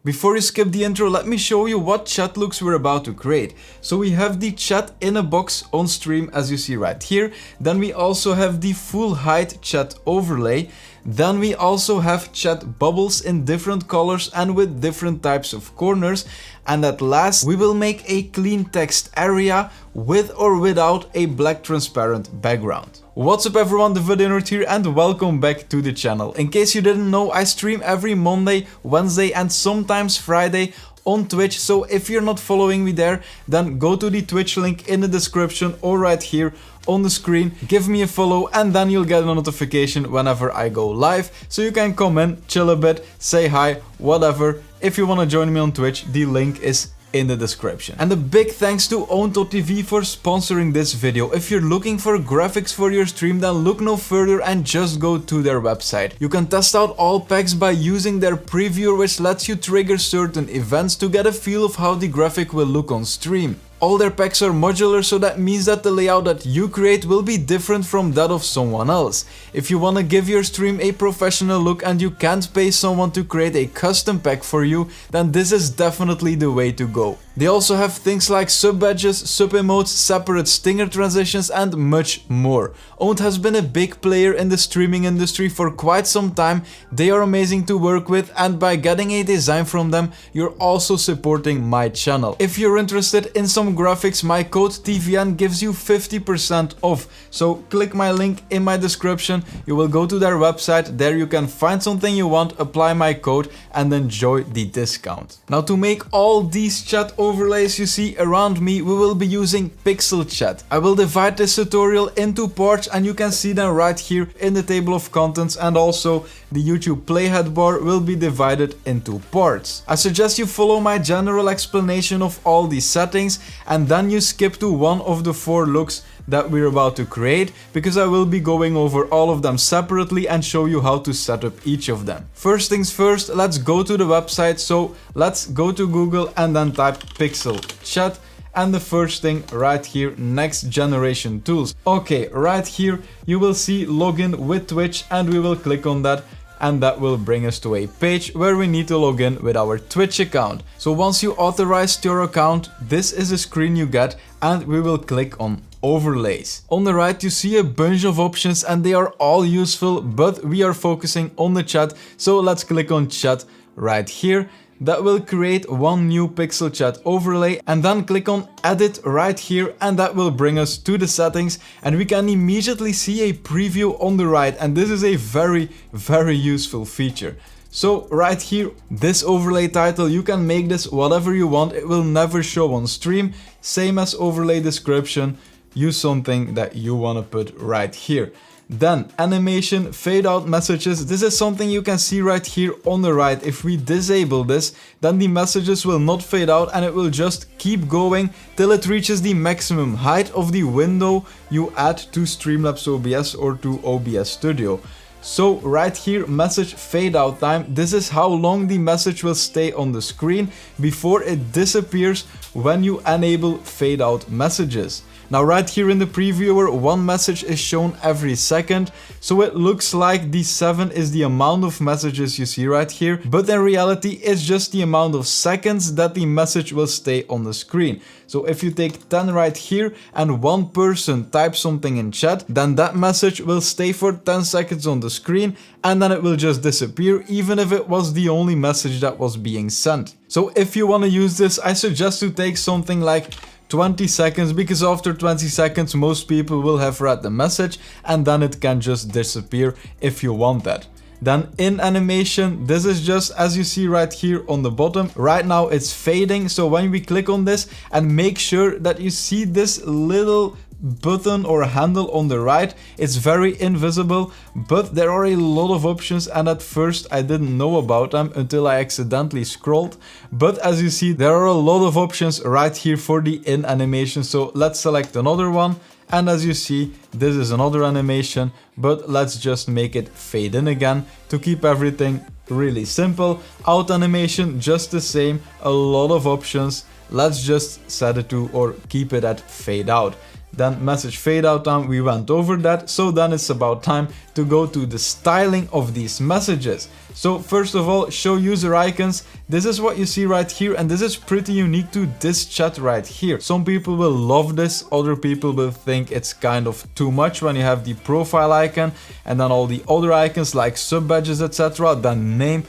Before you skip the intro, let me show you what chat looks we're about to create. So we have the chat in a box on stream as you see right here. Then we also have the full height chat overlay. Then we also have chat bubbles in different colors and with different types of corners. And at last, we will make a clean text area with or without a black transparent background. What's up everyone, the VidInert here and welcome back to the channel. In case you didn't know, I stream every Monday, Wednesday and sometimes Friday on Twitch, so if you're not following me there, then go to the Twitch link in the description or right here on the screen, give me a follow and then you'll get a notification whenever I go live, so you can come in, chill a bit, say hi, whatever. If you want to join me on Twitch, the link is in the description. And a big thanks to Own.tv for sponsoring this video. If you're looking for graphics for your stream, then look no further and just go to their website. You can test out all packs by using their previewer, which lets you trigger certain events to get a feel of how the graphic will look on stream. All their packs are modular, so that means that the layout that you create will be different from that of someone else. If you want to give your stream a professional look and you can't pay someone to create a custom pack for you, then this is definitely the way to go. They also have things like sub-badges, sub-emotes, separate stinger transitions and much more. Own has been a big player in the streaming industry for quite some time. They are amazing to work with and by getting a design from them, you're also supporting my channel. If you're interested in some graphics, my code TVN gives you 50% off. So click my link in my description, you will go to their website, there you can find something you want, apply my code and enjoy the discount. Now to make all these chat overlays you see around me, we will be using Pixel Chat. I will divide this tutorial into parts and you can see them right here in the table of contents, and also the YouTube playhead bar will be divided into parts. I suggest you follow my general explanation of all these settings and then you skip to one of the 4 looks that we're about to create, because I will be going over all of them separately and show you how to set up each of them. First things first, let's go to the website. So let's go to Google and then type Pixel Chat. And the first thing right here, next generation tools. Okay, right here you will see login with Twitch and we will click on that. And that will bring us to a page where we need to log in with our Twitch account. So once you authorized your account, this is the screen you get and we will click on overlays. On the right you see a bunch of options and they are all useful, but we are focusing on the chat. So let's click on chat right here. That will create one new Pixel Chat overlay and then click on edit right here and that will bring us to the settings and we can immediately see a preview on the right, and this is a very useful feature. So right here, this overlay title, you can make this whatever you want, it will never show on stream. Same as overlay description, use something that you want to put right here. Then animation, fade out messages, this is something you can see right here on the right. If we disable this, then the messages will not fade out and it will just keep going till it reaches the maximum height of the window you add to Streamlabs OBS or to OBS Studio. So right here, message fade out time, this is how long the message will stay on the screen before it disappears when you enable fade out messages. Now right here in the previewer, one message is shown every second, so it looks like the 7 is the amount of messages you see right here, but in reality it's just the amount of seconds that the message will stay on the screen. So if you take 10 right here and one person types something in chat, then that message will stay for 10 seconds on the screen and then it will just disappear, even if it was the only message that was being sent. So if you want to use this, I suggest to take something like 20 seconds, because after 20 seconds most people will have read the message and then it can just disappear if you want that. Then in animation, this is just as you see right here on the bottom. Right now it's fading, so when we click on this and make sure that you see this little button or handle on the right, it's very invisible, but there are a lot of options and at first I didn't know about them until I accidentally scrolled. But as you see, there are a lot of options right here for the in animation, so let's select another one. And as you see, this is another animation, but let's just make it fade in again to keep everything really simple. Out animation, just the same, a lot of options. let's just set it to or keep it at fade out. Then message fade out time, we went over that, so then it's about time to go to the styling of these messages. So first of all, show user icons. This is what you see right here, and this is pretty unique to this chat right here. Some people will love this, other people will think it's kind of too much when you have the profile icon and then all the other icons like sub badges, etc. Then name.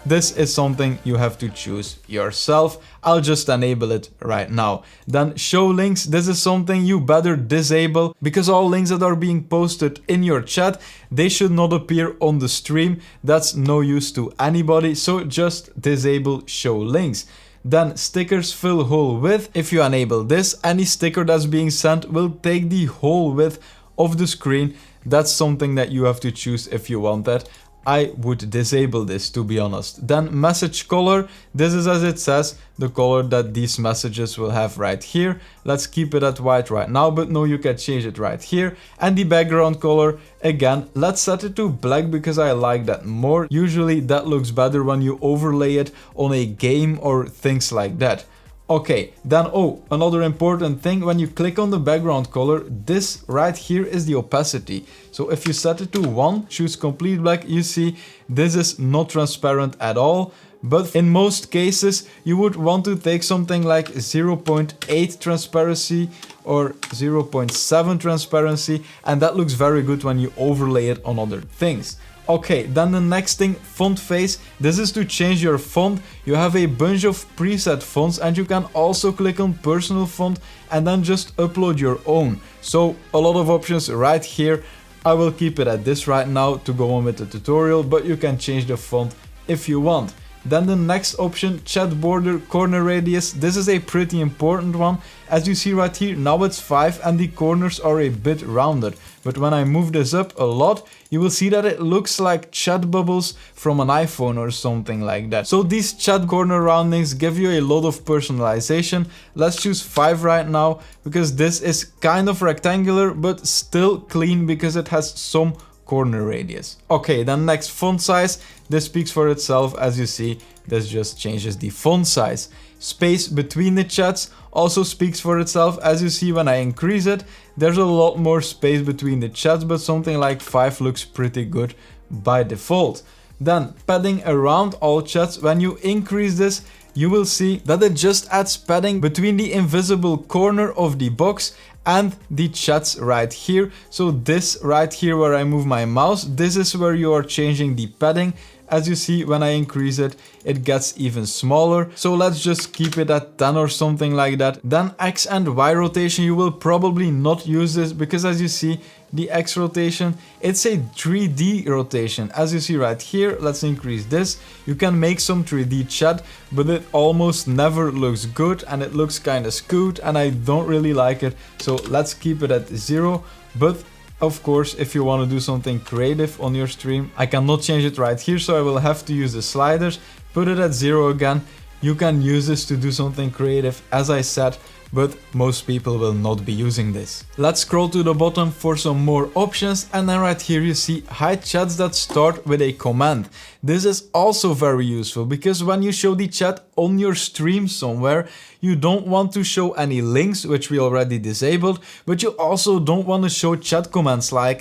This is something you have to choose yourself. I'll just enable it right now. Then show links. This is something you better disable because all links that are being posted in your chat, they should not appear on the stream. That's no use to anybody. So just disable show links. Then stickers fill whole width. If you enable this, any sticker that's being sent will take the whole width of the screen. That's something that you have to choose if you want that. I would disable this, to be honest. Then message color, this is as it says, the color that these messages will have right here. Let's keep it at white right now, but no, you can change it right here. And the background color, again, let's set it to black because I like that more. Usually that looks better when you overlay it on a game or things like that. Okay, then another important thing, when you click on the background color, this right here is the opacity. So if you set it to 1, choose complete black, you see this is not transparent at all. But in most cases, you would want to take something like 0.8 transparency or 0.7 transparency, and that looks very good when you overlay it on other things. Okay, then the next thing, font face. This is to change your font. You have a bunch of preset fonts and you can also click on personal font and then just upload your own. So a lot of options right here. I will keep it at this right now to go on with the tutorial, but you can change the font if you want. Then the next option, chat border corner radius. This is a pretty important one. As you see right here, now it's 5 and the corners are a bit rounded. But when I move this up a lot, you will see that it looks like chat bubbles from an iPhone or something like that. So these chat corner roundings give you a lot of personalization. Let's choose 5 right now because this is kind of rectangular but still clean because it has some corner radius. Okay, then next, font size. This speaks for itself. As you see, this just changes the font size. Space between the chats also speaks for itself. As you see, when I increase it, there's a lot more space between the chats, but something like 5 looks pretty good by default. Then padding around all chats. When you increase this, you will see that it just adds padding between the invisible corner of the box and the chats right here. So this right here where I move my mouse, this is where you are changing the padding. As you see, when I increase it, it gets even smaller. So let's just keep it at 10 or something like that. Then X and Y rotation, you will probably not use this because as you see, the X rotation, it's a 3D rotation. As you see right here, let's increase this. You can make some 3D chat, but it almost never looks good and it looks kind of skewed and I don't really like it. So let's keep it at 0. But of course, if you want to do something creative on your stream, I cannot change it right here, so I will have to use the sliders, put it at 0 again. You can use this to do something creative, as I said, but most people will not be using this. Let's scroll to the bottom for some more options, and then right here you see hide chats that start with a command. This is also very useful because when you show the chat on your stream somewhere, you don't want to show any links, which we already disabled, but you also don't want to show chat commands like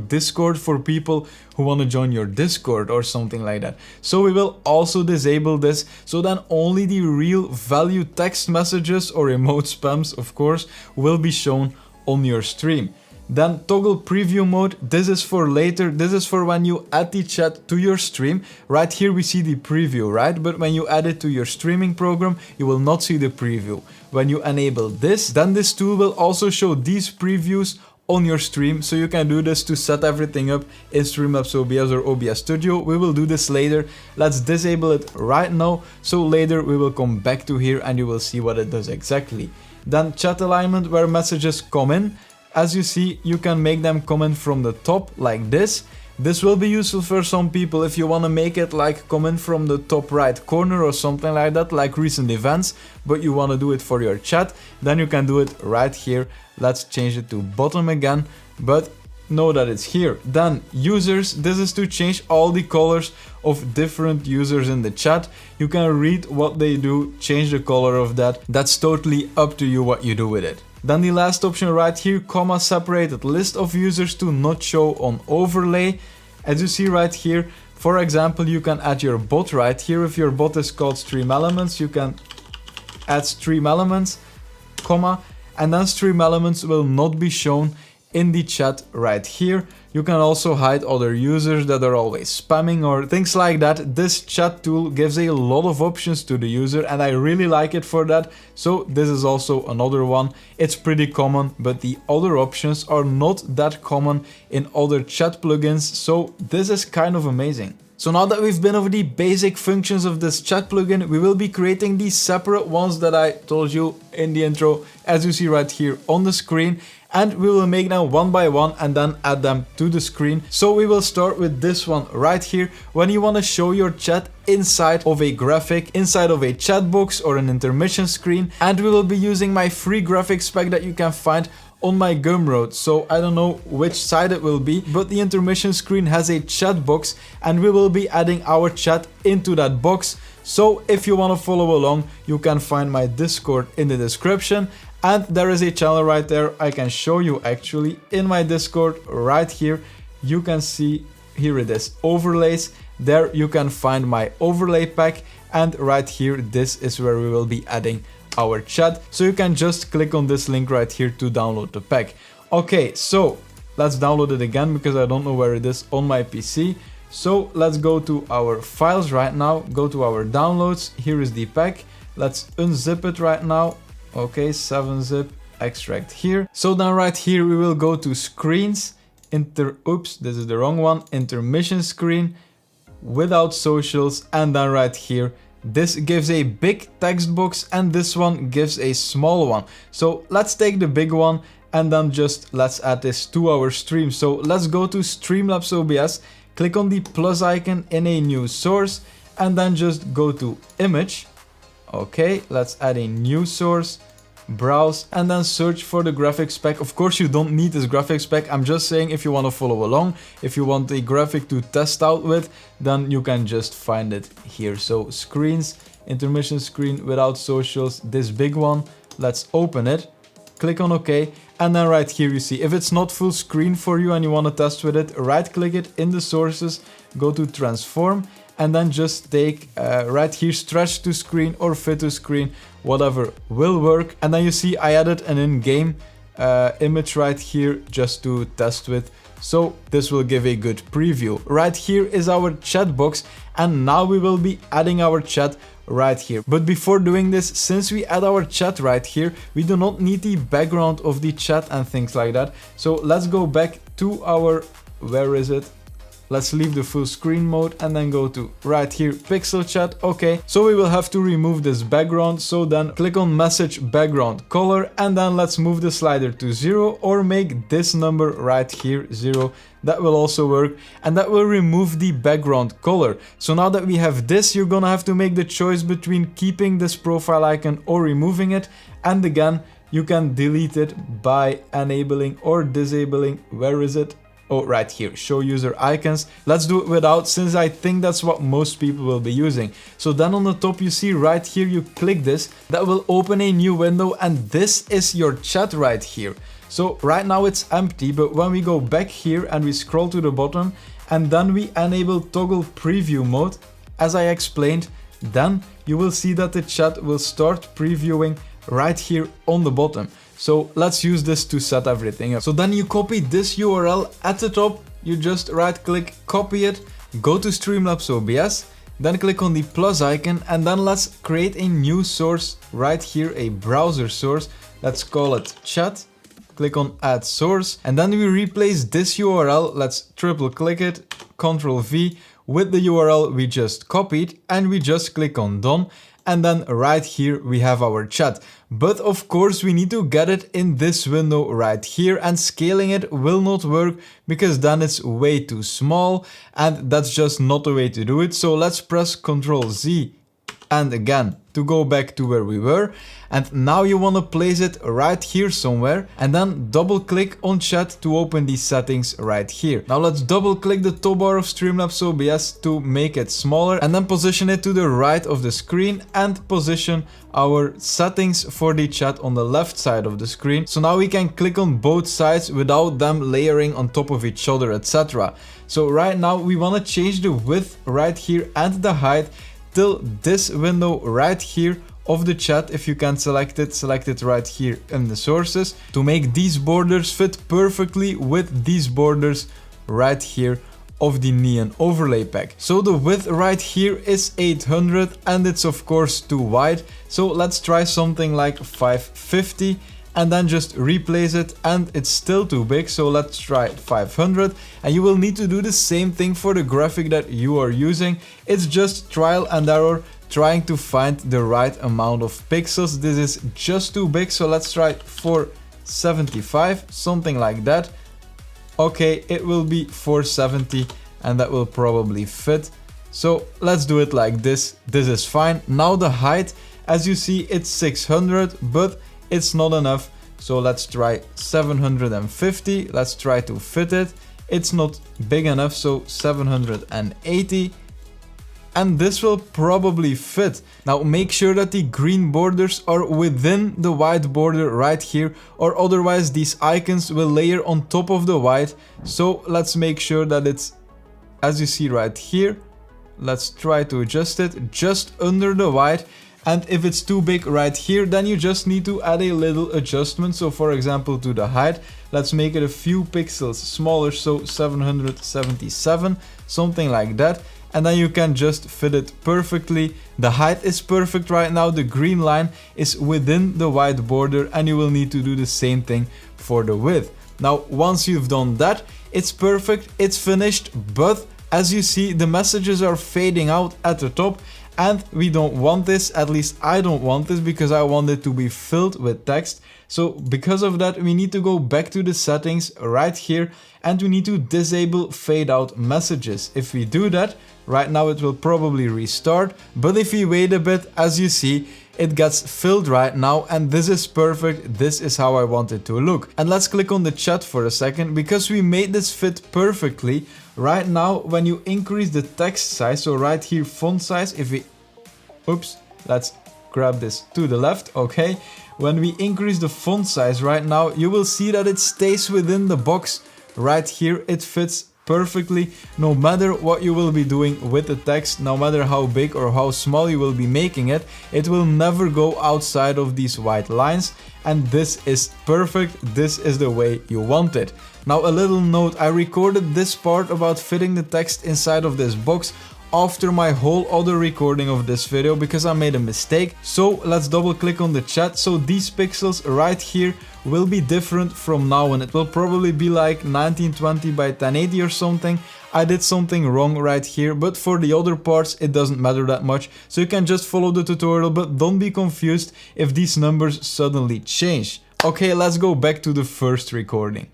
!Discord for people who want to join your Discord or something like that. So we will also disable this, so then only the real value text messages or emote spams, of course, will be shown on your stream. Then toggle preview mode, this is for later, this is for when you add the chat to your stream. Right here we see the preview, right? But when you add it to your streaming program, you will not see the preview. When you enable this, then this tool will also show these previews on your stream, so you can do this to set everything up in Streamlabs OBS or OBS Studio. We will do this later. Let's disable it right now, so later we will come back to here and you will see what it does exactly. Then chat alignment, where messages come in. As you see, you can make them come in from the top like this. This will be useful for some people if you want to make it like come in from the top right corner or something like that, like recent events, but you want to do it for your chat, then you can do it right here. Let's change it to bottom again, but know that it's here. Then users, this is to change all the colors of different users in the chat. You can read what they do, change the color of that. That's totally up to you what you do with it. Then the last option right here, comma separated list of users to not show on overlay. As you see right here, for example, you can add your bot right here. If your bot is called Stream Elements, you can add Stream Elements, comma, and then Stream Elements will not be shown in the chat right here. You can also hide other users that are always spamming or things like that. This chat tool gives a lot of options to the user and I really like it for that. So this is also another one. It's pretty common, but the other options are not that common in other chat plugins. So this is kind of amazing. So now that we've been over the basic functions of this chat plugin, we will be creating these separate ones that I told you in the intro, as you see right here on the screen. And we will make them one by one and then add them to the screen. So we will start with this one right here. When you want to show your chat inside of a graphic, inside of a chat box or an intermission screen. And we will be using my free graphics pack that you can find on my Gumroad. So I don't know which side it will be, but the intermission screen has a chat box and we will be adding our chat into that box. So if you want to follow along, you can find my Discord in the description. And there is a channel right there. I can show you actually in my Discord right here. You can see, here it is, overlays. There you can find my overlay pack. And right here, this is where we will be adding our chat. So you can just click on this link right here to download the pack. Okay, so let's download it again because I don't know where it is on my PC. So let's go to our files right now. Go to our downloads. Here is the pack. Let's unzip it right now. Okay, 7-zip, extract here. So then right here we will go to screens, oops, this is the wrong one, intermission screen, without socials, and then right here, this gives a big text box and this one gives a small one. So let's take the big one and then just let's add this to our stream. So let's go to Streamlabs OBS, click on the plus icon in a new source, and then just go to image. Okay, let's add a new source, browse, and then search for the graphics pack. Of course, you don't need this graphics pack. I'm just saying if you want to follow along, if you want a graphic to test out with, then you can just find it here. So screens, intermission screen without socials, this big one. Let's open it, click on OK, and then right here you see if it's not full screen for you and you want to test with it, right click it in the sources, go to transform, and then just take right here stretch to screen or fit to screen, whatever will work. And then you see I added an in-game image right here just to test with. So this will give a good preview. Right here is our chat box and now we will be adding our chat right here. But before doing this, since we add our chat right here, we do not need the background of the chat and things like that. So let's go back to our, where is it? Let's leave the full screen mode and then go to right here, pixel chat. Okay, so we will have to remove this background. So then click on message background color and then let's move the slider to 0 or make this number right here 0. That will also work and that will remove the background color. So now that we have this, you're gonna have to make the choice between keeping this profile icon or removing it. And again, you can delete it by enabling or disabling, where is it? Oh, right here, show user icons. Let's do it without, since I think that's what most people will be using. So then on the top you see right here, you click this, that will open a new window and this is your chat right here. So right now it's empty, but when we go back here and we scroll to the bottom and then we enable toggle preview mode, as I explained, then you will see that the chat will start previewing right here on the bottom. So let's use this to set everything up. So then you copy this URL at the top, you just right click, copy it, go to Streamlabs OBS, then click on the plus icon and then let's create a new source right here, a browser source. Let's call it chat, click on add source and then we replace this URL, let's triple click it, Ctrl V with the URL we just copied and we just click on done. And then right here we have our chat. But of course we need to get it in this window right here and scaling it will not work because then it's way too small and that's just not the way to do it. So let's press Ctrl Z and again to go back to where we were, and now you want to place it right here somewhere, and then double click on chat to open these settings right here. Now let's double click the top bar of Streamlabs OBS to make it smaller, and then position it to the right of the screen and position our settings for the chat on the left side of the screen. So now we can click on both sides without them layering on top of each other, etc. So right now we want to change the width right here and the height till this window right here of the chat. If you can select it right here in the sources to make these borders fit perfectly with these borders right here of the Neon overlay pack. So the width right here is 800 and it's of course too wide. So let's try something like 550 and then just replace it, and it's still too big, so let's try 500. And you will need to do the same thing for the graphic that you are using. It's just trial and error, trying to find the right amount of pixels. This is just too big, so let's try 475, something like that. Okay, it will be 470 and that will probably fit. So let's do it like this. This is fine. Now the height, as you see, it's 600, but it's not enough. So let's try 750. Let's try to fit it. It's not big enough, so 780. And this will probably fit. Now make sure that the green borders are within the white border right here, or otherwise these icons will layer on top of the white. So let's make sure that it's, as you see right here, let's try to adjust it just under the white. And if it's too big right here, then you just need to add a little adjustment. So for example, to the height, let's make it a few pixels smaller, so 777, something like that. And then you can just fit it perfectly. The height is perfect right now. The green line is within the white border, and you will need to do the same thing for the width. Now, once you've done that, it's perfect, it's finished, but as you see, the messages are fading out at the top. And we don't want this, at least I don't want this, because I want it to be filled with text. So because of that, we need to go back to the settings right here, and we need to disable fade out messages. If we do that, right now it will probably restart, but if we wait a bit, as you see, it gets filled right now, and this is perfect. This is how I want it to look. And let's click on the chat for a second, because we made this fit perfectly. Right now, when you increase the text size, so right here font size, if we, oops, let's grab this to the left, okay. When we increase the font size right now, you will see that it stays within the box right here. It fits perfectly, no matter what you will be doing with the text, no matter how big or how small you will be making it, it will never go outside of these white lines, and this is perfect. This is the way you want it. Now a little note, I recorded this part about fitting the text inside of this box after my whole other recording of this video, because I made a mistake. So let's double click on the chat. So these pixels right here will be different from now on. It will probably be like 1920 by 1080 or something. I did something wrong right here, but for the other parts it doesn't matter that much. So you can just follow the tutorial, but don't be confused if these numbers suddenly change. Okay, let's go back to the first recording.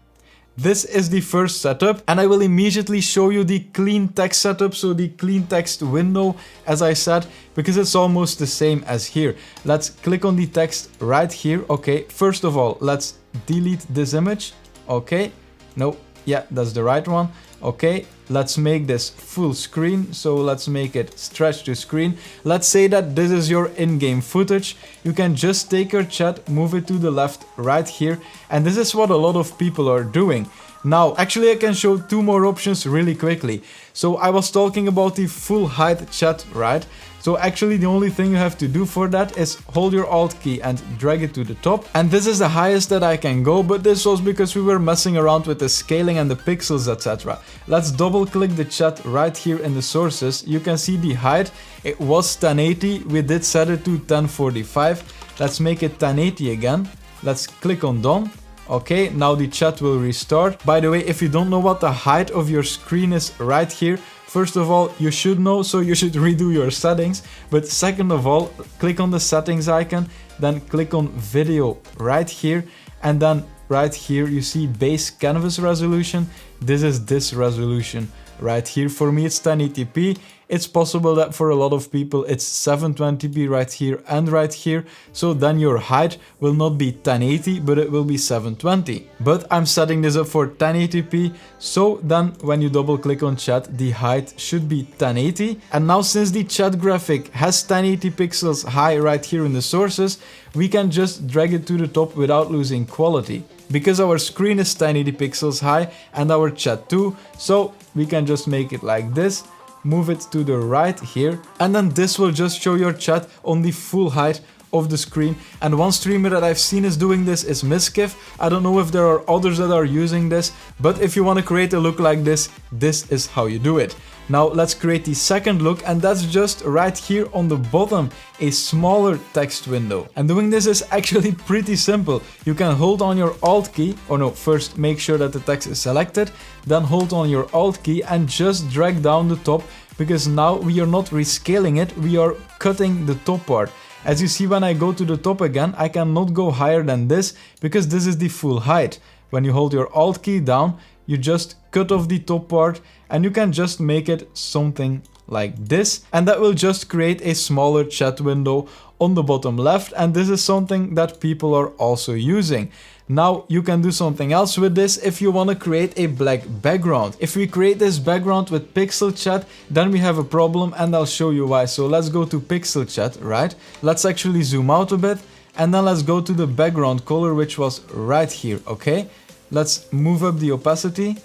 This is the first setup, and I will immediately show you the clean text setup, so the clean text window, as I said, because it's almost the same as here. Let's click on the text right here. Okay, first of all, let's delete this image. Okay, no, yeah, that's the right one. Okay, let's make this full screen, so let's make it stretch to screen. Let's say that this is your in-game footage. You can just take your chat, move it to the left right here, and this is what a lot of people are doing. Now, actually I can show two more options really quickly. So I was talking about the full height chat, right? So actually the only thing you have to do for that is hold your Alt key and drag it to the top. And this is the highest that I can go, but this was because we were messing around with the scaling and the pixels, etc. Let's double click the chat right here in the sources. You can see the height. It was 1080. We did set it to 1045. Let's make it 1080 again. Let's click on done. Okay, now the chat will restart. By the way, if you don't know what the height of your screen is right here, first of all, you should know, so you should redo your settings. But second of all, click on the settings icon, then click on video right here, and then right here you see base canvas resolution. This is this resolution right here. For me it's 1080p. It's possible that for a lot of people it's 720p right here and right here, so then your height will not be 1080 but it will be 720. But I'm setting this up for 1080p, so then when you double click on chat, the height should be 1080. And now since the chat graphic has 1080 pixels high right here in the sources, we can just drag it to the top without losing quality. Because our screen is 1080 pixels high and our chat too, so we can just make it like this, move it to the right here, and then this will just show your chat on the full height of the screen. And one streamer that I've seen is doing this is Miskiff. I don't know if there are others that are using this, but if you want to create a look like this, this is how you do it. Now let's create the second look, and that's just right here on the bottom, a smaller text window. And doing this is actually pretty simple. You can hold on your Alt key, or no, first make sure that the text is selected, then hold on your Alt key and just drag down the top, because now we are not rescaling it, we are cutting the top part. As you see, when I go to the top again, I cannot go higher than this, because this is the full height. When you hold your Alt key down, you just cut off the top part, and you can just make it something like this, and that will just create a smaller chat window on the bottom left. And this is something that people are also using. Now you can do something else with this if you want to create a black background. If we create this background with pixel chat, then we have a problem, and I'll show you why. So let's go to pixel chat, right? Let's actually zoom out a bit, and then let's go to the background color, which was right here, okay? Let's move up the opacity,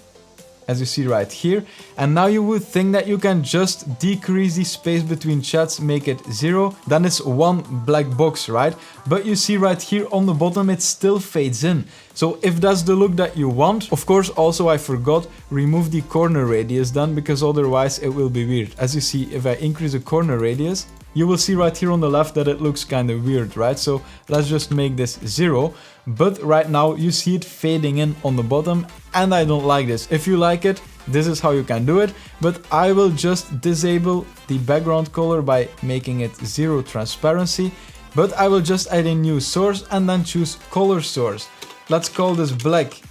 as you see right here. And now you would think that you can just decrease the space between chats, make it 0, then it's one black box, right? But you see right here on the bottom, it still fades in. So if that's the look that you want, of course, also I forgot, remove the corner radius then, because otherwise it will be weird. As you see, if I increase the corner radius, you will see right here on the left that it looks kind of weird, right? So let's just make this 0. But right now you see it fading in on the bottom, and I don't like this. If you like it, this is how you can do it. But I will just disable the background color by making it 0 transparency. But I will just add a new source and then choose color source. Let's call this black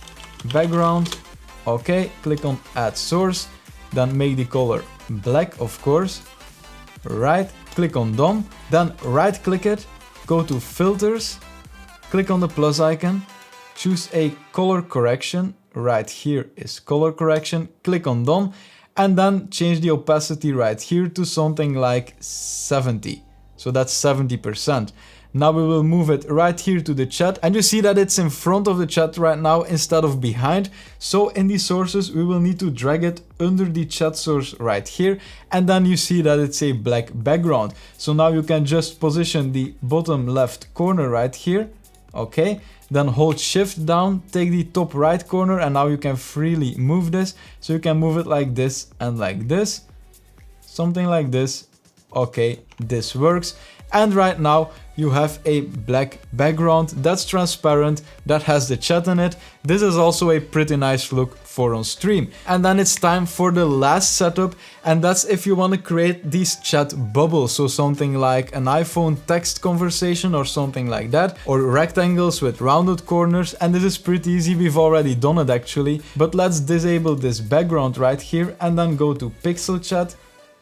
background. Okay, click on add source, then make the color black, of course. Right, click on done, then right click it, go to filters, click on the plus icon, choose a color correction. Right here is color correction, click on done, and then change the opacity right here to something like 70. So that's 70%. Now we will move it right here to the chat, and you see that it's in front of the chat right now instead of behind. So in the sources, we will need to drag it under the chat source right here, and then you see that it's a black background. So now you can just position the bottom left corner right here, okay? Then hold shift down, take the top right corner, and now you can freely move this. So you can move it like this and like this, something like this. Okay, this works. And right now you have a black background that's transparent, that has the chat in it. This is also a pretty nice look for on stream. And then it's time for the last setup, and that's if you want to create these chat bubbles. So something like an iPhone text conversation or something like that, or rectangles with rounded corners. And this is pretty easy, we've already done it actually. But let's disable this background right here and then go to pixel chat.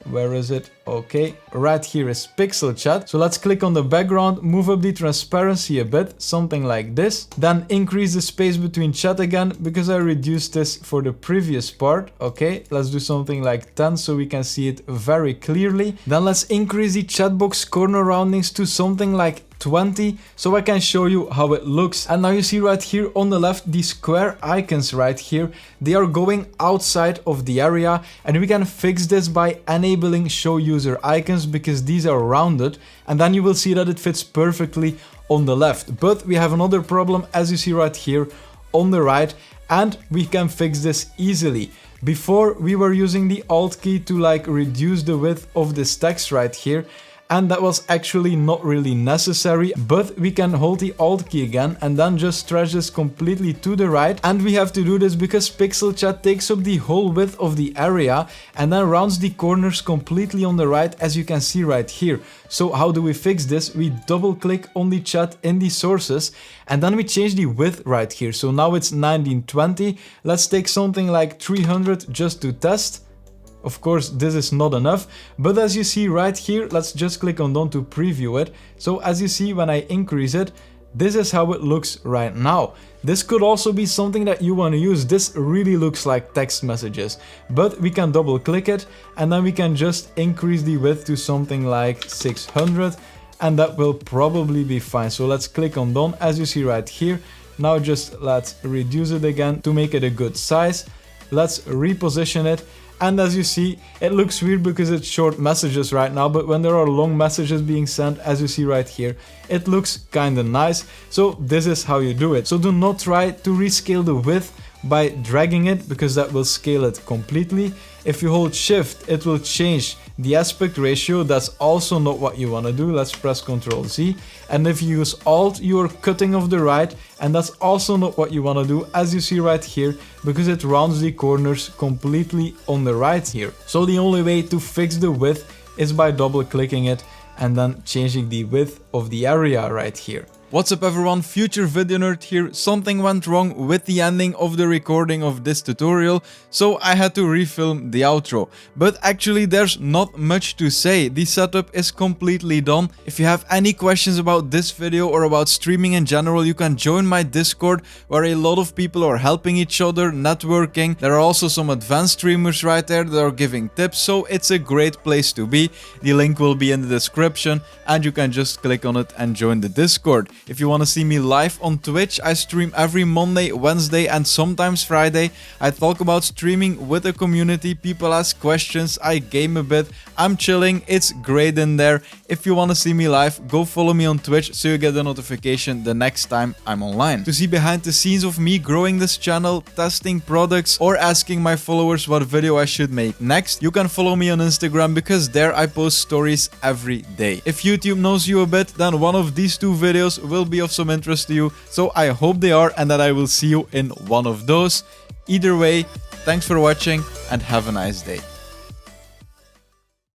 Where is it? Okay, right here is pixel chat. So let's click on the background, move up the transparency a bit, something like this. Then increase the space between chat again, because I reduced this for the previous part. Okay, let's do something like 10 so we can see it very clearly. Then let's increase the chat box corner roundings to something like 20, so I can show you how it looks. And now you see right here on the left, the square icons right here, they are going outside of the area, and we can fix this by enabling show user icons, because these are rounded, and then you will see that it fits perfectly on the left. But we have another problem, as you see right here on the right, and we can fix this easily. Before we were using the Alt key to like reduce the width of this text right here, and that was actually not really necessary, but we can hold the Alt key again and then just stretch this completely to the right. And we have to do this because pixel chat takes up the whole width of the area and then rounds the corners completely on the right, as you can see right here. So how do we fix this? We double click on the chat in the sources, and then we change the width right here. So now it's 1920. Let's take something like 300 just to test. Of course, this is not enough, but as you see right here, let's just click on done to preview it. So as you see, when I increase it, this is how it looks right now. This could also be something that you want to use. This really looks like text messages, but we can double click it and then we can just increase the width to something like 600 and that will probably be fine. So let's click on done as you see right here. Now just let's reduce it again to make it a good size. Let's reposition it. And as you see, it looks weird because it's short messages right now, but when there are long messages being sent, as you see right here, it looks kinda nice. So this is how you do it. So do not try to rescale the width by dragging it, because that will scale it completely. If you hold shift, it will change the aspect ratio. That's also not what you want to do. Let's press Ctrl Z. And if you use Alt, you are cutting off the right, and that's also not what you want to do, as you see right here, because it rounds the corners completely on the right here. So the only way to fix the width is by double clicking it and then changing the width of the area right here. What's up everyone, Future Video Nerd here. Something went wrong with the ending of the recording of this tutorial, so I had to refilm the outro. But actually there's not much to say, the setup is completely done. If you have any questions about this video or about streaming in general, you can join my Discord, where a lot of people are helping each other, networking. There are also some advanced streamers right there that are giving tips, so it's a great place to be. The link will be in the description and you can just click on it and join the Discord. If you want to see me live on Twitch, I stream every Monday, Wednesday and sometimes Friday. I talk about streaming with the community, people ask questions, I game a bit, I'm chilling, it's great in there. If you want to see me live, go follow me on Twitch so you get a notification the next time I'm online. To see behind the scenes of me growing this channel, testing products or asking my followers what video I should make next, you can follow me on Instagram, because there I post stories every day. If YouTube knows you a bit, then one of these two videos will be of some interest to you, so I hope they are and that I will see you in one of those. Either way, thanks for watching and have a nice day.